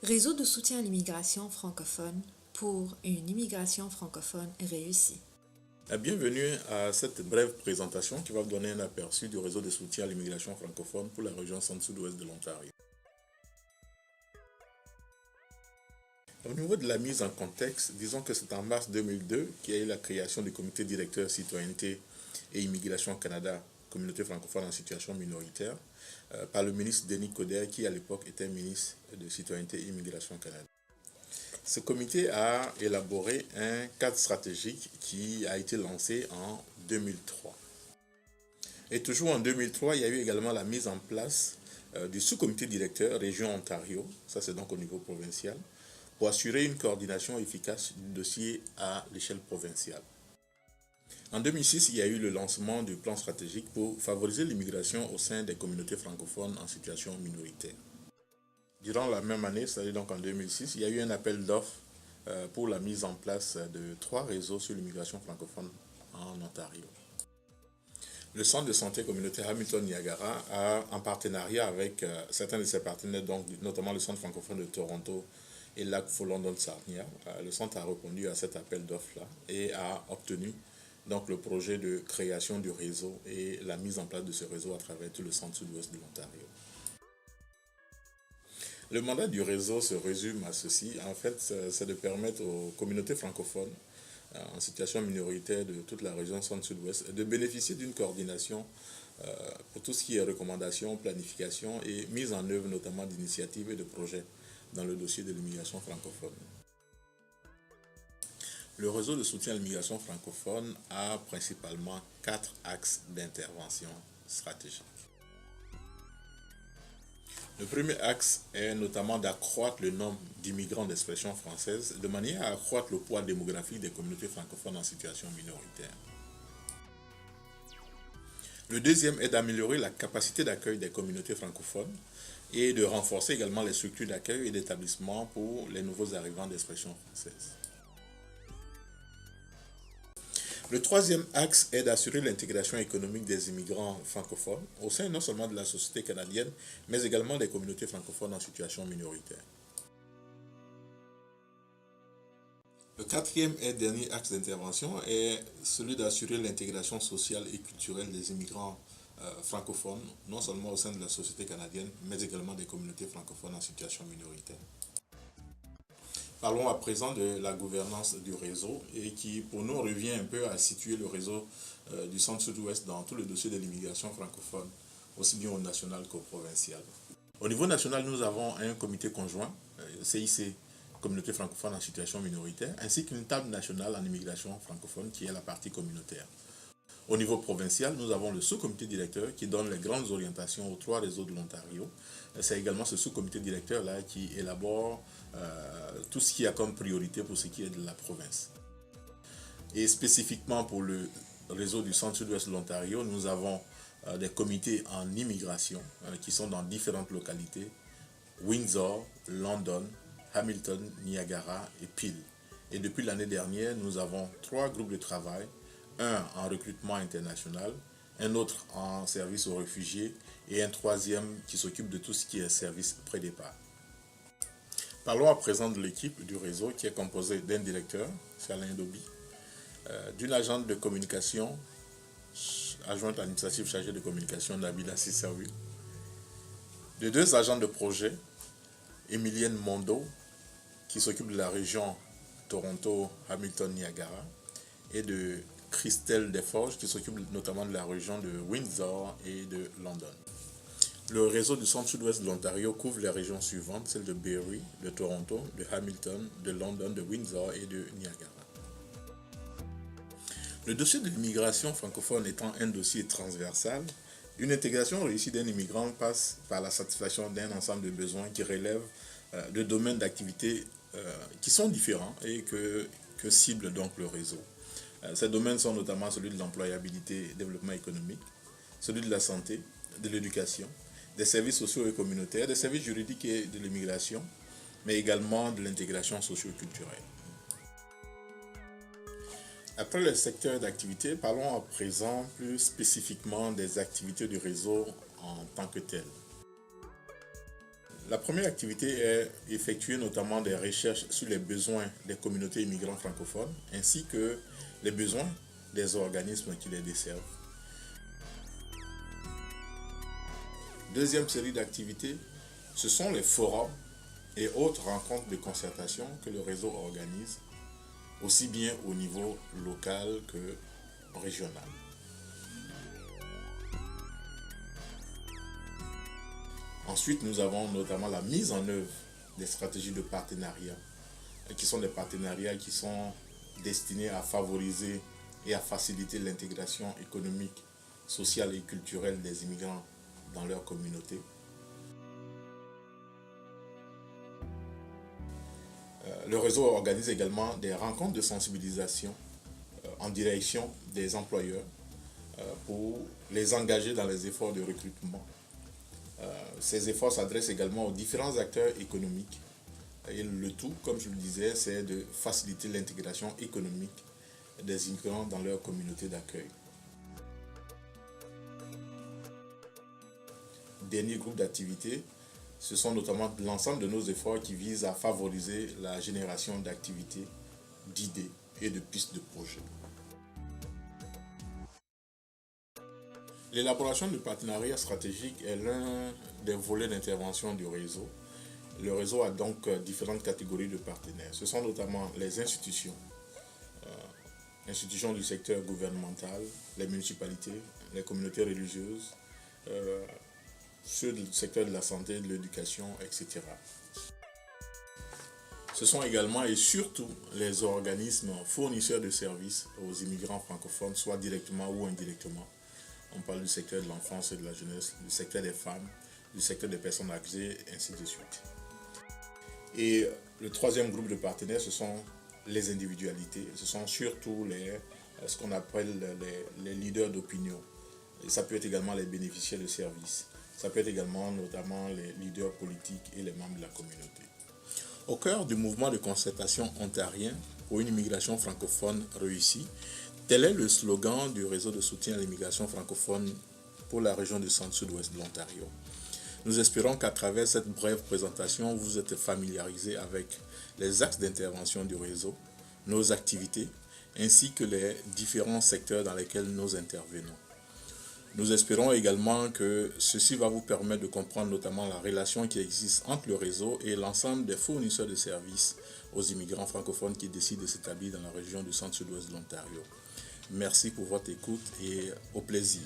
Réseau de soutien à l'immigration francophone pour une immigration francophone réussie. Bienvenue à cette brève présentation qui va vous donner un aperçu du réseau de soutien à l'immigration francophone pour la région centre-sud-ouest de l'Ontario. Au niveau de la mise en contexte, disons que c'est en mars 2002 qu'il y a eu la création du comité directeur citoyenneté et immigration Canada, communauté francophone en situation minoritaire, par le ministre Denis Coderre qui à l'époque était ministre de citoyenneté et immigration Canada. Ce comité a élaboré un cadre stratégique qui a été lancé en 2003. Et toujours en 2003, il y a eu également la mise en place du sous-comité directeur région Ontario, ça c'est donc au niveau provincial, pour assurer une coordination efficace du dossier à l'échelle provinciale. En 2006, il y a eu le lancement du plan stratégique pour favoriser l'immigration au sein des communautés francophones en situation minoritaire. Durant la même année, c'est-à-dire donc en 2006, il y a eu un appel d'offres pour la mise en place de 3 réseaux sur l'immigration francophone en Ontario. Le centre de santé communautaire Hamilton-Niagara a, en partenariat avec certains de ses partenaires, donc, notamment le centre francophone de Toronto et Lac-Follon-Sarnia, le centre a répondu à cet appel d'offres-là et a obtenu donc, le projet de création du réseau et la mise en place de ce réseau à travers tout le centre sud-ouest de l'Ontario. Le mandat du réseau se résume à ceci. En fait, c'est de permettre aux communautés francophones en situation minoritaire de toute la région centre-sud-ouest de bénéficier d'une coordination pour tout ce qui est recommandations, planification et mise en œuvre notamment d'initiatives et de projets dans le dossier de l'immigration francophone. Le réseau de soutien à l'immigration francophone a principalement 4 axes d'intervention stratégique. Le premier axe est notamment d'accroître le nombre d'immigrants d'expression française de manière à accroître le poids démographique des communautés francophones en situation minoritaire. Le deuxième est d'améliorer la capacité d'accueil des communautés francophones et de renforcer également les structures d'accueil et d'établissement pour les nouveaux arrivants d'expression française. Le troisième axe est d'assurer l'intégration économique des immigrants francophones au sein non seulement de la société canadienne, mais également des communautés francophones en situation minoritaire. Le quatrième et dernier axe d'intervention est celui d'assurer l'intégration sociale et culturelle des immigrants francophones, non seulement au sein de la société canadienne, mais également des communautés francophones en situation minoritaire. Parlons à présent de la gouvernance du réseau et qui pour nous revient un peu à situer le réseau du centre-sud-ouest dans tout le dossier de l'immigration francophone, aussi bien au national qu'au provincial. Au niveau national, nous avons un comité conjoint, CIC, communauté francophone en situation minoritaire, ainsi qu'une table nationale en immigration francophone qui est la partie communautaire. Au niveau provincial, nous avons le sous-comité directeur qui donne les grandes orientations aux 3 réseaux de l'Ontario. C'est également ce sous-comité directeur-là qui élabore tout ce qu'il y a comme priorité pour ce qui est de la province. Et spécifiquement pour le réseau du centre-sud-ouest de l'Ontario, nous avons des comités en immigration qui sont dans différentes localités, Windsor, London, Hamilton, Niagara et Peel. Et depuis l'année dernière, nous avons 3 groupes de travail, un en recrutement international, un autre en service aux réfugiés et un troisième qui s'occupe de tout ce qui est service pré-départ. Parlons à présent de l'équipe du réseau qui est composée d'un directeur, c'est Alain Dobi, d'une agente de communication, adjointe administrative chargée de communication, Nabila Sissaoui, de 2 agents de projet, Emilienne Mondo, qui s'occupe de la région Toronto, Hamilton, Niagara, et de Christelle Desforges, qui s'occupe notamment de la région de Windsor et de London. Le réseau du centre-sud-ouest de l'Ontario couvre les régions suivantes, celles de Barrie, de Toronto, de Hamilton, de London, de Windsor et de Niagara. Le dossier de l'immigration francophone étant un dossier transversal, une intégration réussie d'un immigrant passe par la satisfaction d'un ensemble de besoins qui relèvent de domaines d'activité qui sont différents et que cible donc le réseau. Ces domaines sont notamment celui de l'employabilité et développement économique, celui de la santé, de l'éducation, des services sociaux et communautaires, des services juridiques et de l'immigration, mais également de l'intégration socio-culturelle. Après le secteur d'activité, parlons à présent plus spécifiquement des activités du réseau en tant que tel. La première activité est effectuer notamment des recherches sur les besoins des communautés immigrantes francophones ainsi que les besoins des organismes qui les desservent. Deuxième série d'activités, ce sont les forums et autres rencontres de concertation que le réseau organise, aussi bien au niveau local que régional. Ensuite, nous avons notamment la mise en œuvre des stratégies de partenariat, qui sont des partenariats qui sont destinés à favoriser et à faciliter l'intégration économique, sociale et culturelle des immigrants dans leur communauté. Le réseau organise également des rencontres de sensibilisation en direction des employeurs pour les engager dans les efforts de recrutement. Ces efforts s'adressent également aux différents acteurs économiques. Et le tout, comme je le disais, c'est de faciliter l'intégration économique des immigrants dans leur communauté d'accueil. Dernier groupe d'activités, ce sont notamment l'ensemble de nos efforts qui visent à favoriser la génération d'activités, d'idées et de pistes de projets. L'élaboration du partenariat stratégique est l'un des volets d'intervention du réseau. Le réseau a donc différentes catégories de partenaires. Ce sont notamment les institutions du secteur gouvernemental, les municipalités, les communautés religieuses, ceux du secteur de la santé, de l'éducation, etc. Ce sont également et surtout les organismes fournisseurs de services aux immigrants francophones, soit directement ou indirectement. On parle du secteur de l'enfance et de la jeunesse, du secteur des femmes, du secteur des personnes âgées, ainsi de suite. Et le troisième groupe de partenaires, ce sont les individualités. Ce sont surtout ce qu'on appelle les leaders d'opinion. Et ça peut être également les bénéficiaires de services. Ça peut être également notamment les leaders politiques et les membres de la communauté. Au cœur du mouvement de concertation ontarien pour une immigration francophone réussie, tel est le slogan du réseau de soutien à l'immigration francophone pour la région du centre-sud-ouest de l'Ontario. Nous espérons qu'à travers cette brève présentation, vous êtes familiarisés avec les axes d'intervention du réseau, nos activités, ainsi que les différents secteurs dans lesquels nous intervenons. Nous espérons également que ceci va vous permettre de comprendre notamment la relation qui existe entre le réseau et l'ensemble des fournisseurs de services aux immigrants francophones qui décident de s'établir dans la région du centre-sud-ouest de l'Ontario. Merci pour votre écoute et au plaisir.